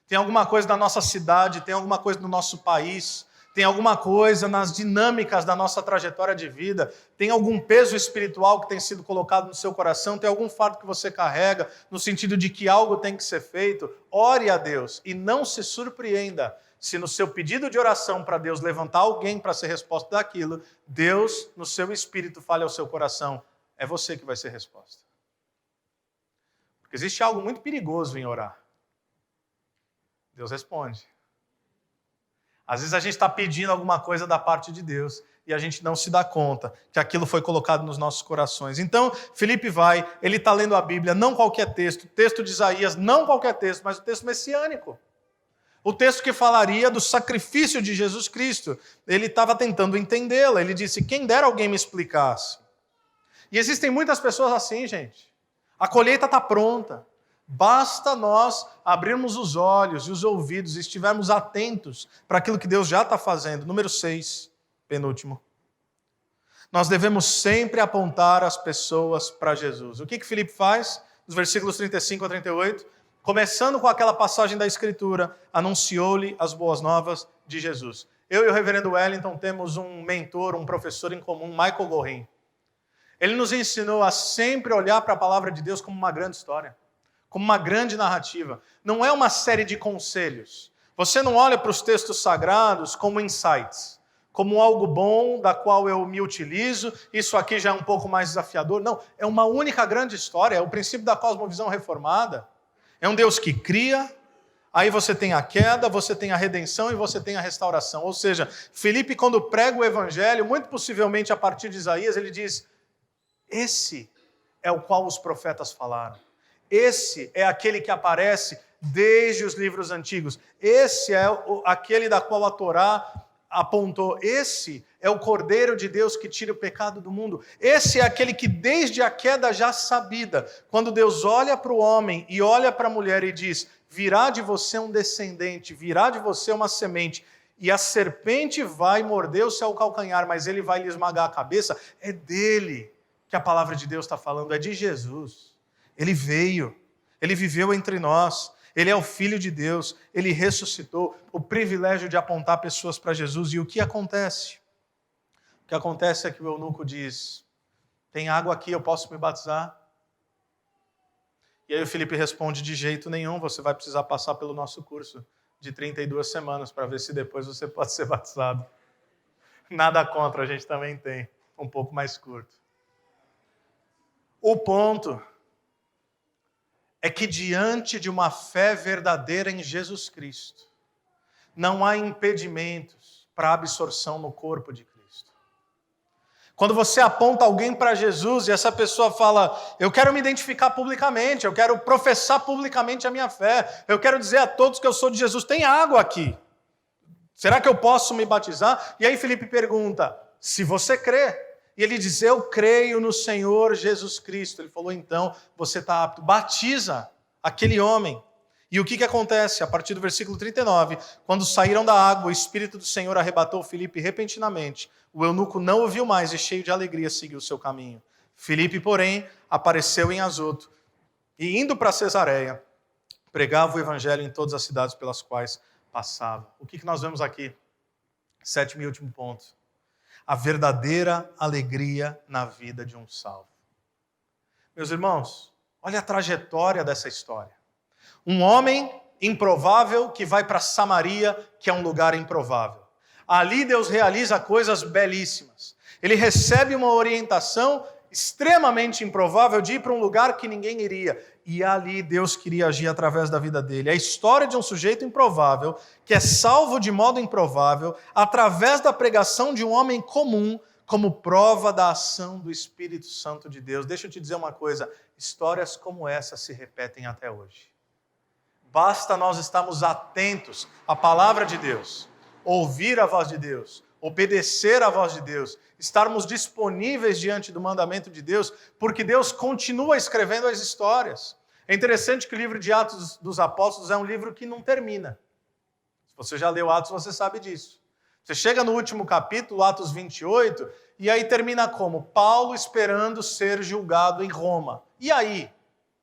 Speaker 1: tem alguma coisa da nossa cidade, tem alguma coisa do nosso país, tem alguma coisa nas dinâmicas da nossa trajetória de vida, tem algum peso espiritual que tem sido colocado no seu coração, tem algum fardo que você carrega, no sentido de que algo tem que ser feito, ore a Deus e não se surpreenda se no seu pedido de oração para Deus levantar alguém para ser resposta daquilo, Deus, no seu espírito, fale ao seu coração, é você que vai ser resposta. Porque existe algo muito perigoso em orar. Deus responde. Às vezes a gente está pedindo alguma coisa da parte de Deus e a gente não se dá conta que aquilo foi colocado nos nossos corações. Então, Filipe vai, ele está lendo a Bíblia, não qualquer texto, texto de Isaías, não qualquer texto, mas o texto messiânico. O texto que falaria do sacrifício de Jesus Cristo. Ele estava tentando entendê-la, ele disse, quem dera alguém me explicasse. E existem muitas pessoas assim, gente. A colheita está pronta. Basta nós abrirmos os olhos e os ouvidos e estivermos atentos para aquilo que Deus já está fazendo. Número 6, penúltimo. Nós devemos sempre apontar as pessoas para Jesus. O que Filipe faz? Nos versículos 35 a 38, começando com aquela passagem da Escritura, anunciou-lhe as boas novas de Jesus. Eu e o reverendo Wellington temos um mentor, um professor em comum, Michael Gorin. Ele nos ensinou a sempre olhar para a palavra de Deus como uma grande história, como uma grande narrativa. Não é uma série de conselhos. Você não olha para os textos sagrados como insights, como algo bom da qual eu me utilizo, isso aqui já é um pouco mais desafiador. Não, é uma única grande história, é o princípio da cosmovisão reformada. É um Deus que cria, aí você tem a queda, você tem a redenção e você tem a restauração. Ou seja, Filipe, quando prega o evangelho, muito possivelmente a partir de Isaías, ele diz, esse é o qual os profetas falaram. Esse é aquele que aparece desde os livros antigos. Esse é aquele da qual a Torá apontou. Esse é o Cordeiro de Deus que tira o pecado do mundo. Esse é aquele que desde a queda já sabida, quando Deus olha para o homem e olha para a mulher e diz, virá de você um descendente, virá de você uma semente, e a serpente vai morder o seu calcanhar, mas ele vai lhe esmagar a cabeça, é dele que a palavra de Deus está falando, é de Jesus. Ele veio, ele viveu entre nós, Ele é o Filho de Deus, ele ressuscitou, o privilégio de apontar pessoas para Jesus. E o que acontece? O que acontece é que o eunuco diz: tem água aqui, eu posso me batizar? E aí o Filipe responde: de jeito nenhum, você vai precisar passar pelo nosso curso de 32 semanas para ver se depois você pode ser batizado. Nada contra, a gente também tem, um pouco mais curto. O ponto é que diante de uma fé verdadeira em Jesus Cristo, não há impedimentos para a absorção no corpo de Cristo. Quando você aponta alguém para Jesus e essa pessoa fala: eu quero me identificar publicamente, eu quero professar publicamente a minha fé, eu quero dizer a todos que eu sou de Jesus, tem água aqui. Será que eu posso me batizar? E aí Filipe pergunta: se você crê. E ele diz: eu creio no Senhor Jesus Cristo. Ele falou: então você está apto. Batiza aquele homem. E o que acontece? A partir do versículo 39, quando saíram da água, o Espírito do Senhor arrebatou Filipe repentinamente. O eunuco não o viu mais e, cheio de alegria, seguiu o seu caminho. Filipe, porém, apareceu em Azoto e, indo para Cesareia, pregava o evangelho em todas as cidades pelas quais passava. O que nós vemos aqui? 7º e último ponto. A verdadeira alegria na vida de um salvo. Meus irmãos, olha a trajetória dessa história. Um homem improvável que vai para Samaria, que é um lugar improvável. Ali Deus realiza coisas belíssimas. Ele recebe uma orientação extremamente improvável de ir para um lugar que ninguém iria. E ali Deus queria agir através da vida dele. A história de um sujeito improvável, que é salvo de modo improvável, através da pregação de um homem comum, como prova da ação do Espírito Santo de Deus. Deixa eu te dizer uma coisa, histórias como essa se repetem até hoje. Basta nós estarmos atentos à palavra de Deus, ouvir a voz de Deus, obedecer à voz de Deus, estarmos disponíveis diante do mandamento de Deus, porque Deus continua escrevendo as histórias. É interessante que o livro de Atos dos Apóstolos é um livro que não termina. Se você já leu Atos, você sabe disso. Você chega no último capítulo, Atos 28, e aí termina como? Paulo esperando ser julgado em Roma. E aí?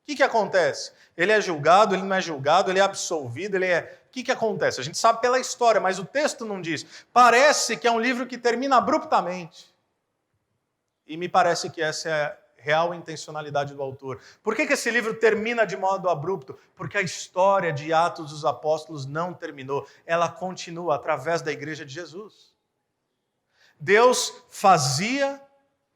Speaker 1: O que acontece? Ele é julgado, ele não é julgado, ele é absolvido, ele é... O que acontece? A gente sabe pela história, mas o texto não diz. Parece que é um livro que termina abruptamente. E me parece que essa é a real intencionalidade do autor. Por que esse livro termina de modo abrupto? Porque a história de Atos dos Apóstolos não terminou. Ela continua através da Igreja de Jesus. Deus fazia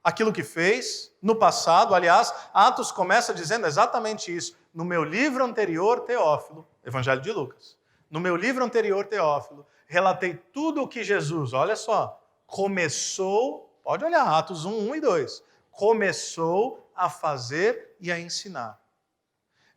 Speaker 1: aquilo que fez no passado. Aliás, Atos começa dizendo exatamente isso. No meu livro anterior, Teófilo, Evangelho de Lucas, no meu livro anterior, Teófilo, relatei tudo o que Jesus, olha só, começou, pode olhar, Atos 1, 1 e 2, começou a fazer e a ensinar.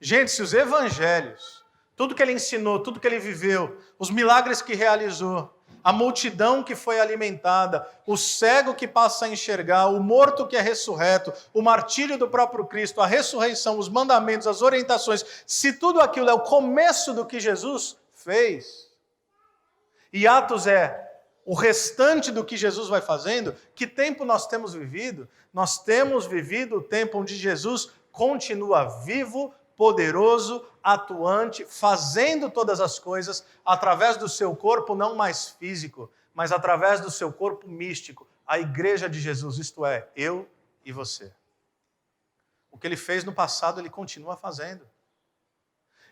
Speaker 1: Gente, se os evangelhos, tudo que ele ensinou, tudo que ele viveu, os milagres que realizou, a multidão que foi alimentada, o cego que passa a enxergar, o morto que é ressurreto, o martírio do próprio Cristo, a ressurreição, os mandamentos, as orientações, se tudo aquilo é o começo do que Jesus fez, e Atos é o restante do que Jesus vai fazendo, que tempo nós temos vivido? Nós temos vivido o tempo onde Jesus continua vivo, poderoso, atuante, fazendo todas as coisas através do seu corpo, não mais físico, mas através do seu corpo místico, a igreja de Jesus, isto é, eu e você. O que ele fez no passado, ele continua fazendo.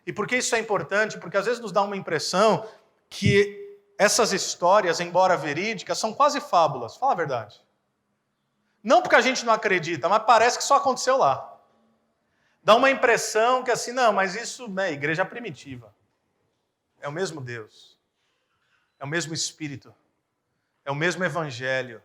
Speaker 1: E por que isso é importante? Porque às vezes nos dá uma impressão que essas histórias, embora verídicas, são quase fábulas, fala a verdade. Não porque a gente não acredita, mas parece que só aconteceu lá. Dá uma impressão que assim, não, mas isso é igreja primitiva. É o mesmo Deus. É o mesmo Espírito. É o mesmo Evangelho.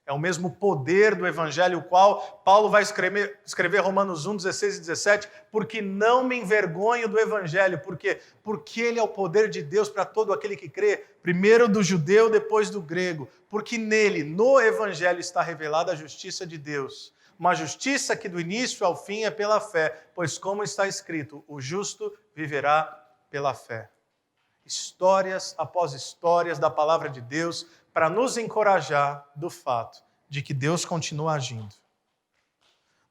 Speaker 1: É o mesmo poder do Evangelho, o qual Paulo vai escrever Romanos 1, 16 e 17, porque não me envergonho do Evangelho. Por quê? Porque ele é o poder de Deus para todo aquele que crê, primeiro do judeu, depois do grego. Porque nele, no Evangelho, está revelada a justiça de Deus. Uma justiça que do início ao fim é pela fé, pois como está escrito, o justo viverá pela fé. Histórias após histórias da palavra de Deus para nos encorajar do fato de que Deus continua agindo.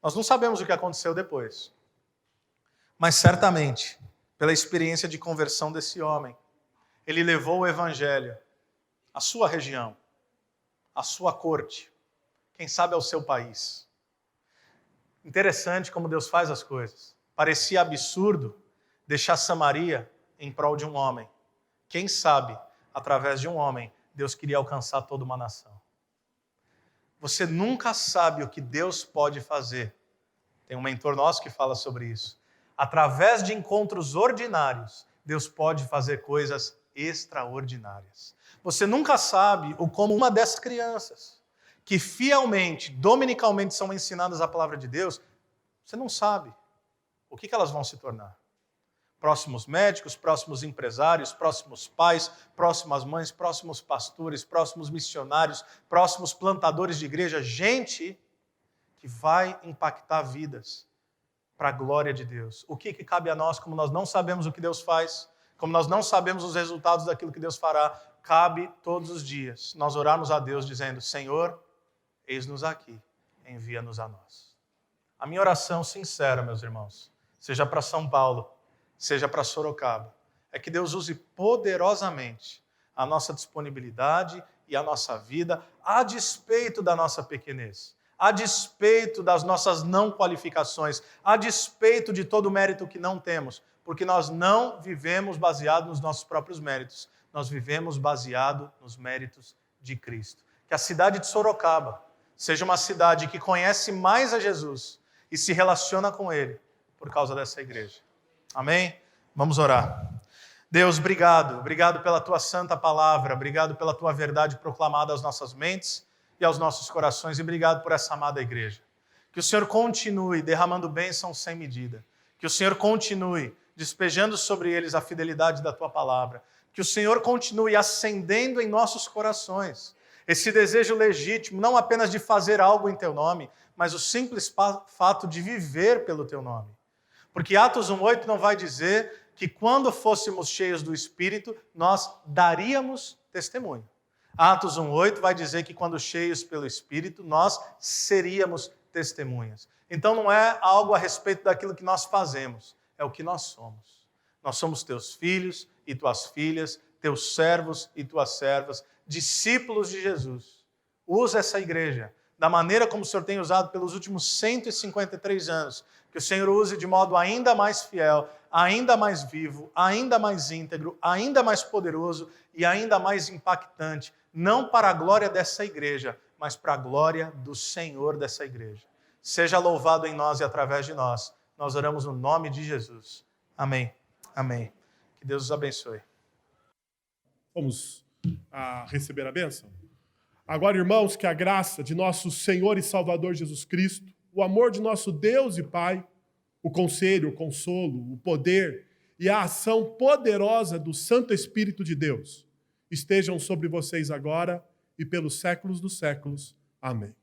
Speaker 1: Nós não sabemos o que aconteceu depois, mas certamente, pela experiência de conversão desse homem. Ele levou o evangelho à sua região, à sua corte, quem sabe ao seu país. Interessante como Deus faz as coisas. Parecia absurdo deixar Samaria em prol de um homem. Quem sabe, através de um homem, Deus queria alcançar toda uma nação. Você nunca sabe o que Deus pode fazer. Tem um mentor nosso que fala sobre isso. Através de encontros ordinários, Deus pode fazer coisas extraordinárias. Você nunca sabe o como uma dessas crianças, que fielmente, dominicalmente são ensinadas a palavra de Deus, você não sabe o que elas vão se tornar. Próximos médicos, próximos empresários, próximos pais, próximas mães, próximos pastores, próximos missionários, próximos plantadores de igreja, gente que vai impactar vidas para a glória de Deus. O que cabe a nós, como nós não sabemos o que Deus faz, como nós não sabemos os resultados daquilo que Deus fará, cabe todos os dias nós orarmos a Deus dizendo: Senhor, eis-nos aqui, envia-nos a nós. A minha oração sincera, meus irmãos, seja para São Paulo, seja para Sorocaba, é que Deus use poderosamente a nossa disponibilidade e a nossa vida, a despeito da nossa pequenez, a despeito das nossas não qualificações, a despeito de todo o mérito que não temos, porque nós não vivemos baseado nos nossos próprios méritos, nós vivemos baseado nos méritos de Cristo. Que a cidade de Sorocaba seja uma cidade que conhece mais a Jesus e se relaciona com Ele por causa dessa igreja. Amém? Vamos orar. Deus, obrigado pela Tua santa palavra, obrigado pela Tua verdade proclamada às nossas mentes e aos nossos corações, e obrigado por essa amada igreja. Que o Senhor continue derramando bênçãos sem medida, que o Senhor continue despejando sobre eles a fidelidade da Tua palavra, que o Senhor continue acendendo em nossos corações esse desejo legítimo, não apenas de fazer algo em Teu nome, mas o simples fato de viver pelo Teu nome. Porque Atos 1:8 não vai dizer que quando fôssemos cheios do Espírito, nós daríamos testemunho. Atos 1:8 vai dizer que quando cheios pelo Espírito, nós seríamos testemunhas. Então não é algo a respeito daquilo que nós fazemos, é o que nós somos. Nós somos Teus filhos e Tuas filhas, Teus servos e Tuas servas, discípulos de Jesus. Usa essa igreja da maneira como o Senhor tem usado pelos últimos 153 anos, que o Senhor use de modo ainda mais fiel, ainda mais vivo, ainda mais íntegro, ainda mais poderoso e ainda mais impactante, não para a glória dessa igreja, mas para a glória do Senhor dessa igreja. Seja louvado em nós e através de nós. Nós oramos no nome de Jesus. Amém. Amém. Que Deus os abençoe.
Speaker 2: Vamos receber a bênção? Agora, irmãos, que a graça de nosso Senhor e Salvador Jesus Cristo, o amor de nosso Deus e Pai, o conselho, o consolo, o poder e a ação poderosa do Santo Espírito de Deus estejam sobre vocês agora e pelos séculos dos séculos. Amém.